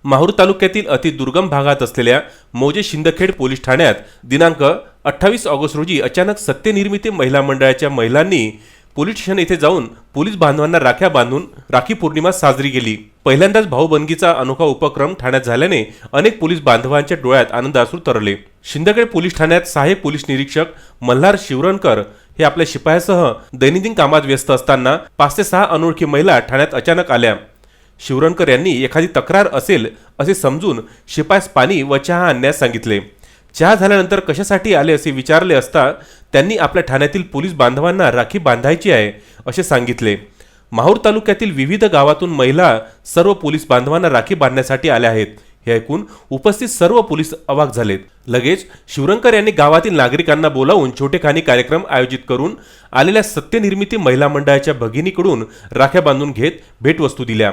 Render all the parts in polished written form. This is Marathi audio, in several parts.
माहूर तालुक्यातील अतिदुर्गम भागात असलेल्या मौजे शिंदखेड पोलीस ठाण्यात दिनांक 28 ऑगस्ट रोजी अचानक सत्यनिर्मिती महिला मंडळाच्या महिलांनी पोलीस स्टेशन येथे जाऊन पोलीस बांधवांना राख्या बांधून राखी पौर्णिमा साजरी केली। पहिल्यांदाच भाऊबंदगीचा अनोखा उपक्रम ठाण्यात झाल्याने अनेक पोलीस बांधवांच्या डोळ्यात आनंदाश्रू तरळले। शिंदखेड पोलीस ठाण्यात सहाय्यक पोलीस निरीक्षक मल्हार शिवरणकर हे आपल्या शिपायासह दैनंदिन कामात व्यस्त असताना 5 ते 6 अनोळखी महिला ठाण्यात अचानक आल्या। शिवरणकर यांनी एखादी तक्रार असेल असे समजून शिपायास पाणी व चहा आणण्यास सांगितले। चहा झाल्यानंतर कशासाठी आले असे विचारले असता त्यांनी आपल्या ठाण्यातील पोलीस बांधवांना राखी बांधायची आहे असे सांगितले। माहूर तालुक्यातील विविध गावातून महिला सर्व पोलीस बांधवांना राखी बांधण्यासाठी आल्या आहेत हे ऐकून उपस्थित सर्व पोलीस अवाक झालेत। लगेच शिवरणकर यांनी गावातील नागरिकांना बोलावून छोटेखानी कार्यक्रम आयोजित करून आलेल्या सत्यनिर्मिती महिला मंडळाच्या भगिनीकडून राख्या बांधून घेत भेटवस्तू दिल्या।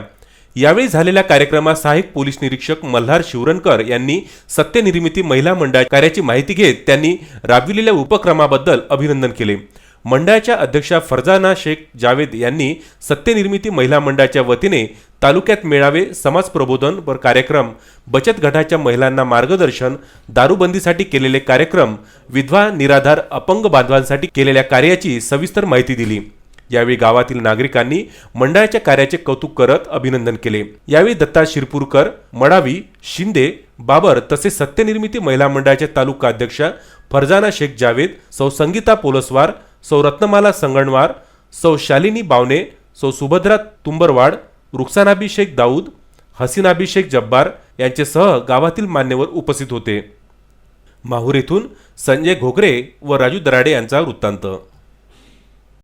यावेळी झालेल्या कार्यक्रमात सहाय्यक पोलीस निरीक्षक मल्हार शिवरणकर यांनी सत्यनिर्मिती महिला मंडळ कार्याची माहिती घेत त्यांनी राबविलेल्या उपक्रमाबद्दल अभिनंदन केले। मंडळाच्या अध्यक्षा फरजाना शेख जावेद यांनी सत्यनिर्मिती महिला मंडळाच्या वतीने तालुक्यात मेळावे, समाज प्रबोधन व कार्यक्रम, बचत गटाच्या महिलांना मार्गदर्शन, दारूबंदीसाठी केलेले कार्यक्रम, विधवा, निराधार, अपंग बांधवांसाठी केलेल्या कार्याची सविस्तर माहिती दिली। यावेळी गावातील नागरिकांनी मंडळाच्या कार्याचे कौतुक करत अभिनंदन केले। यावेळी दत्ता शिरपूरकर, मडावी, शिंदे, बाबर तसेच सत्यनिर्मिती महिला मंडळाच्या तालुका अध्यक्षा फरजाना शेख जावेद, सौ संगीता पोलसवार, सौ रत्नमाला संगणवार, सौ शालिनी बावने, सौ सुभद्रा तुंबरवाड, रुखसानाबी शेख दाऊद, हसीनाबी शेख जब्बार यांच्यासह गावातील मान्यवर उपस्थित होते। माहूर येथून संजय घोगरे व राजू दराडे यांचा वृत्तांत।